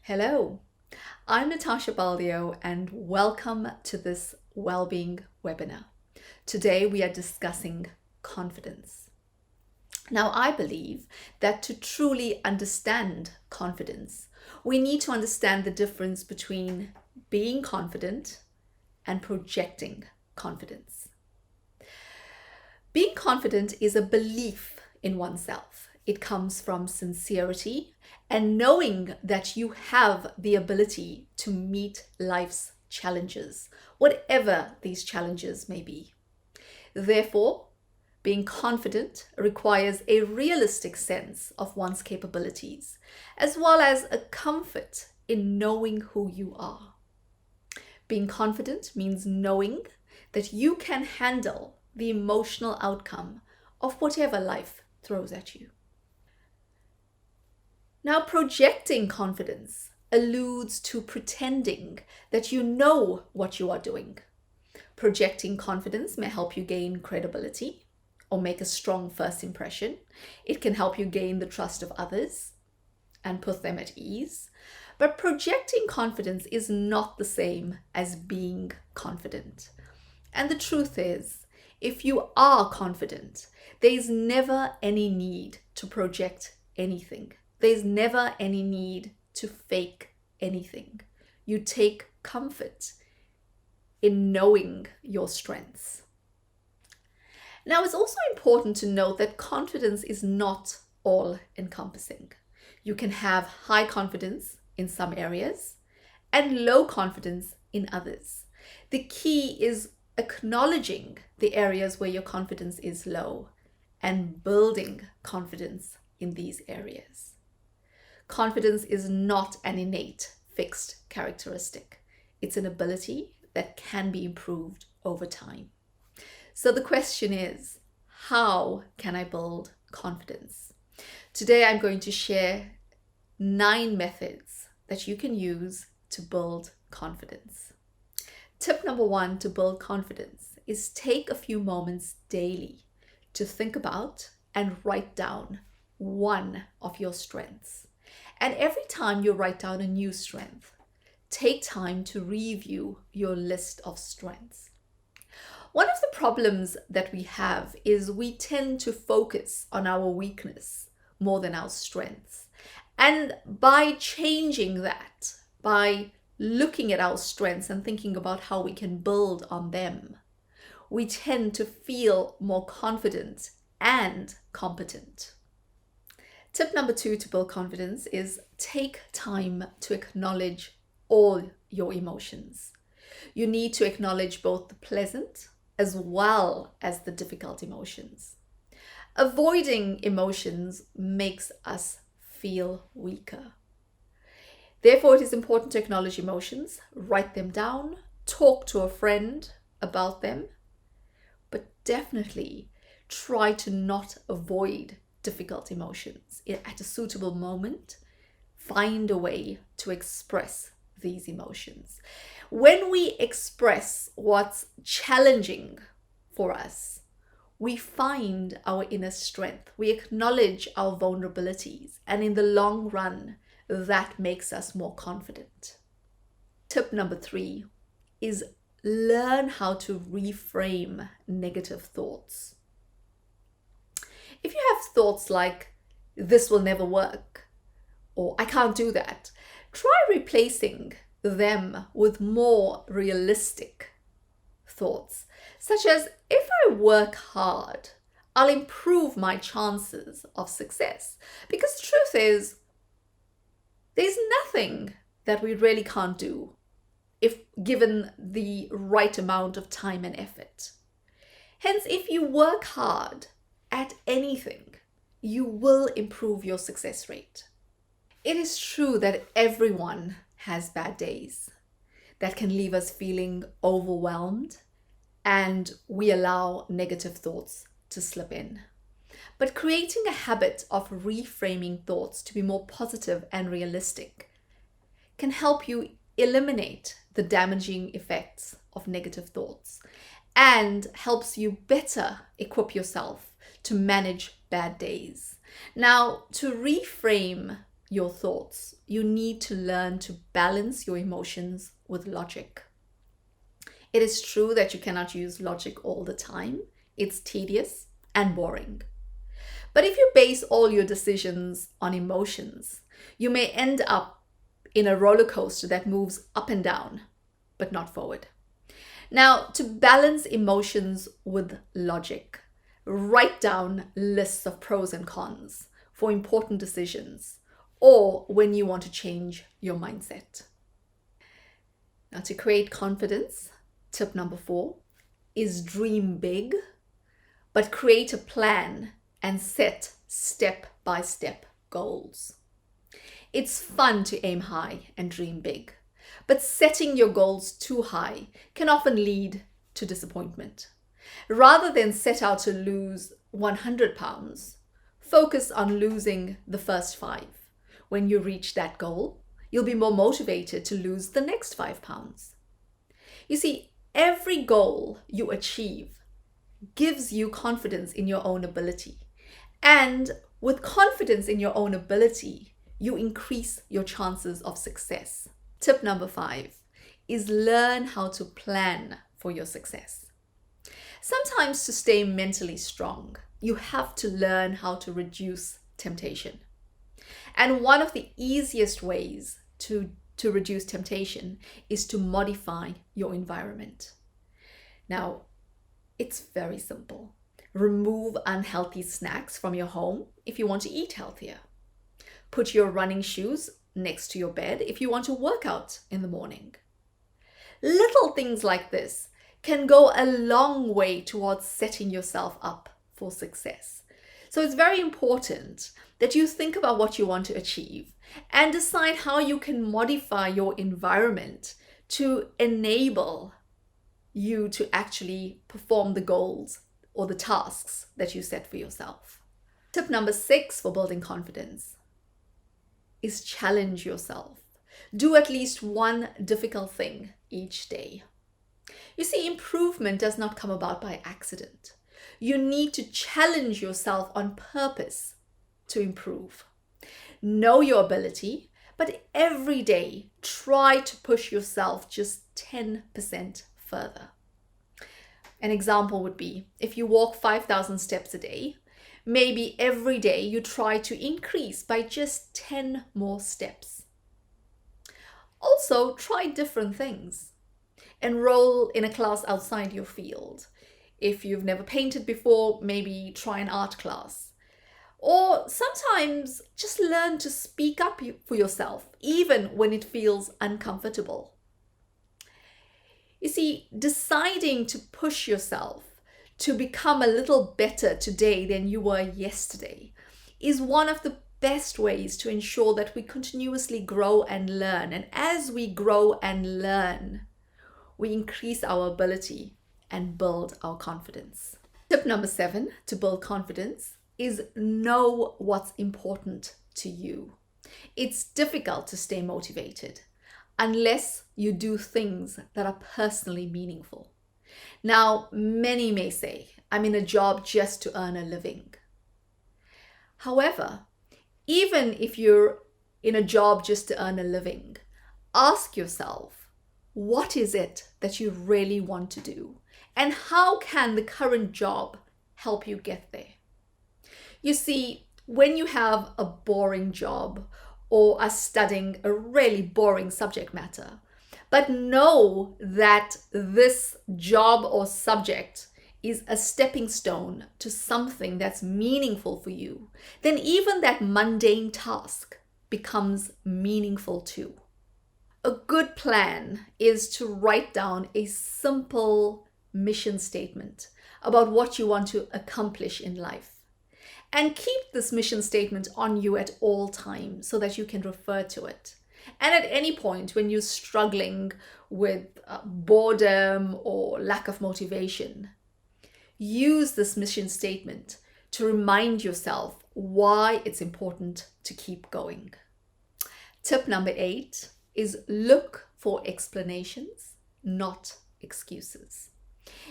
Hello, I'm Nitasha Buldeo and welcome to this well-being webinar. Today we are discussing confidence. Now, I believe that to truly understand confidence, we need to understand the difference between being confident and projecting confidence. Being confident is a belief in oneself. It comes from sincerity and knowing that you have the ability to meet life's challenges, whatever these challenges may be. Therefore, being confident requires a realistic sense of one's capabilities, as well as a comfort in knowing who you are. Being confident means knowing that you can handle the emotional outcome of whatever life throws at you. Now, projecting confidence alludes to pretending that you know what you are doing. Projecting confidence may help you gain credibility or make a strong first impression. It can help you gain the trust of others and put them at ease. But projecting confidence is not the same as being confident. And the truth is, if you are confident, there's never any need to project anything. There's never any need to fake anything. You take comfort in knowing your strengths. Now, it's also important to note that confidence is not all-encompassing. You can have high confidence in some areas and low confidence in others. The key is acknowledging the areas where your confidence is low and building confidence in these areas. Confidence is not an innate, fixed characteristic. It's an ability that can be improved over time. So the question is, how can I build confidence? Today, I'm going to share 9 methods that you can use to build confidence. Tip number 1 to build confidence is take a few moments daily to think about and write down one of your strengths. And every time you write down a new strength, take time to review your list of strengths. One of the problems that we have is we tend to focus on our weakness more than our strengths. And by changing that, by looking at our strengths and thinking about how we can build on them, we tend to feel more confident and competent. Tip number 2 to build confidence is take time to acknowledge all your emotions. You need to acknowledge both the pleasant as well as the difficult emotions. Avoiding emotions makes us feel weaker. Therefore, it is important to acknowledge emotions, write them down, talk to a friend about them, but definitely try to not avoid difficult emotions. At a suitable moment, find a way to express these emotions. When we express what's challenging for us, we find our inner strength. We acknowledge our vulnerabilities, and in the long run, that makes us more confident. Tip number 3 is learn how to reframe negative thoughts. If you have thoughts like, this will never work, or I can't do that, try replacing them with more realistic thoughts, such as, if I work hard, I'll improve my chances of success. Because the truth is, there's nothing that we really can't do if given the right amount of time and effort. Hence, if you work hard at anything, you will improve your success rate. It is true that everyone has bad days that can leave us feeling overwhelmed, and we allow negative thoughts to slip in. But creating a habit of reframing thoughts to be more positive and realistic can help you eliminate the damaging effects of negative thoughts and helps you better equip yourself to manage bad days. Now, to reframe your thoughts, you need to learn to balance your emotions with logic. It is true that you cannot use logic all the time. It's tedious and boring. But if you base all your decisions on emotions, you may end up in a roller coaster that moves up and down, but not forward. Now, to balance emotions with logic, write down lists of pros and cons for important decisions or when you want to change your mindset. Now, to create confidence, tip number 4 is dream big, but create a plan and set step-by-step goals. It's fun to aim high and dream big, but setting your goals too high can often lead to disappointment. Rather than set out to lose 100 pounds, focus on losing the first 5. When you reach that goal, you'll be more motivated to lose the next 5 pounds. You see, every goal you achieve gives you confidence in your own ability. And with confidence in your own ability, you increase your chances of success. Tip number 5 is learn how to plan for your success. Sometimes to stay mentally strong, you have to learn how to reduce temptation. And one of the easiest ways to reduce temptation is to modify your environment. Now, it's very simple. Remove unhealthy snacks from your home if you want to eat healthier. Put your running shoes next to your bed if you want to work out in the morning. Little things like this can go a long way towards setting yourself up for success. So it's very important that you think about what you want to achieve and decide how you can modify your environment to enable you to actually perform the goals or the tasks that you set for yourself. Tip number 6 for building confidence is challenge yourself. Do at least one difficult thing each day. You see, improvement does not come about by accident. You need to challenge yourself on purpose to improve. Know your ability, but every day try to push yourself just 10% further. An example would be if you walk 5,000 steps a day, maybe every day you try to increase by just 10 more steps. Also, try different things. Enroll in a class outside your field. If you've never painted before, maybe try an art class. Or sometimes just learn to speak up for yourself, even when it feels uncomfortable. You see, deciding to push yourself to become a little better today than you were yesterday is one of the best ways to ensure that we continuously grow and learn. And as we grow and learn, we increase our ability and build our confidence. Tip number 7 to build confidence is know what's important to you. It's difficult to stay motivated unless you do things that are personally meaningful. Now, many may say, I'm in a job just to earn a living. However, even if you're in a job just to earn a living, ask yourself, what is it that you really want to do? And how can the current job help you get there? You see, when you have a boring job or are studying a really boring subject matter, but know that this job or subject is a stepping stone to something that's meaningful for you, then even that mundane task becomes meaningful too. A good plan is to write down a simple mission statement about what you want to accomplish in life. And keep this mission statement on you at all times so that you can refer to it. And at any point when you're struggling with boredom or lack of motivation, use this mission statement to remind yourself why it's important to keep going. Tip number 8 is look for explanations, not excuses.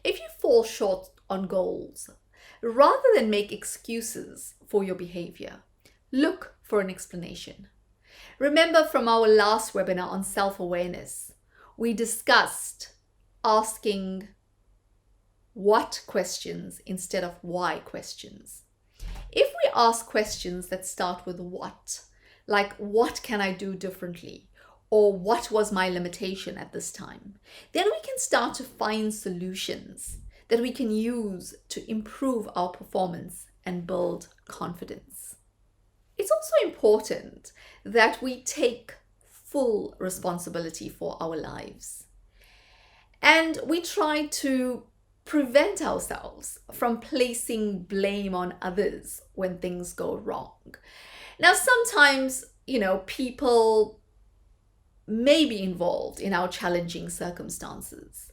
If you fall short on goals, rather than make excuses for your behavior, look for an explanation. Remember from our last webinar on self-awareness, we discussed asking what questions instead of why questions. If we ask questions that start with what, like what can I do differently? Or what was my limitation at this time? Then we can start to find solutions that we can use to improve our performance and build confidence. It's also important that we take full responsibility for our lives. And we try to prevent ourselves from placing blame on others when things go wrong. Now, sometimes, people may be involved in our challenging circumstances.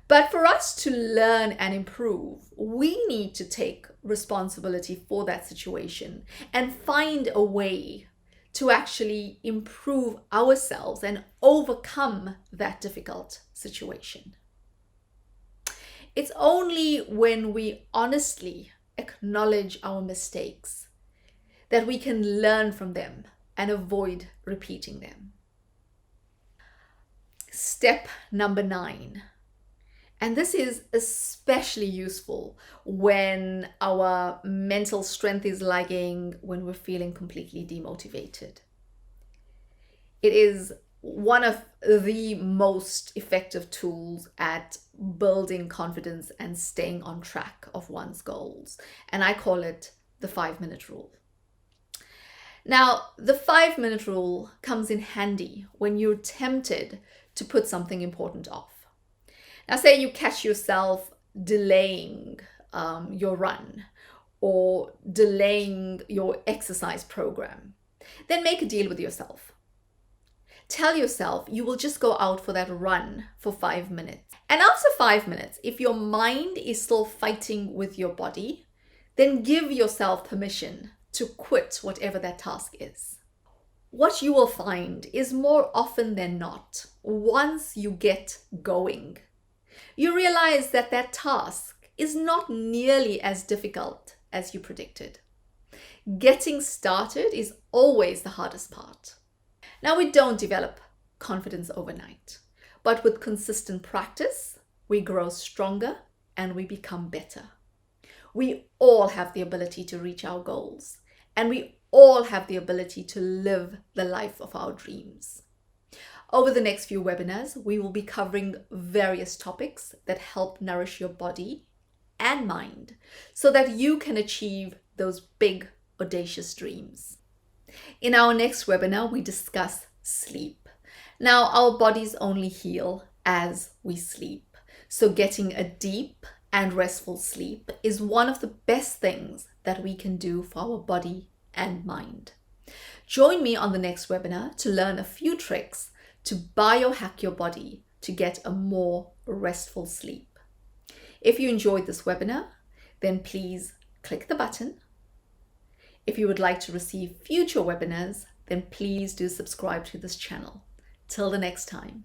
But for us to learn and improve, we need to take responsibility for that situation and find a way to actually improve ourselves and overcome that difficult situation. It's only when we honestly acknowledge our mistakes that we can learn from them and avoid repeating them. Step number 9. And this is especially useful when our mental strength is lagging, when we're feeling completely demotivated. It is one of the most effective tools at building confidence and staying on track of one's goals. And I call it the 5-minute rule. Now, the 5-minute rule comes in handy when you're tempted to put something important off. Now, say you catch yourself delaying your run or delaying your exercise program. Then make a deal with yourself. Tell yourself you will just go out for that run for 5 minutes. And after 5 minutes, if your mind is still fighting with your body, then give yourself permission to quit whatever that task is. What you will find is more often than not, once you get going, you realize that that task is not nearly as difficult as you predicted. Getting started is always the hardest part. Now, we don't develop confidence overnight, but with consistent practice, we grow stronger and we become better. We all have the ability to reach our goals, and we all have the ability to live the life of our dreams. Over the next few webinars, we will be covering various topics that help nourish your body and mind so that you can achieve those big, audacious dreams. In our next webinar, we discuss sleep. Now, our bodies only heal as we sleep. So getting a deep and restful sleep is one of the best things that we can do for our body and mind. Join me on the next webinar to learn a few tricks to biohack your body to get a more restful sleep. If you enjoyed this webinar, then please click the button. If you would like to receive future webinars, then please do subscribe to this channel. Till the next time.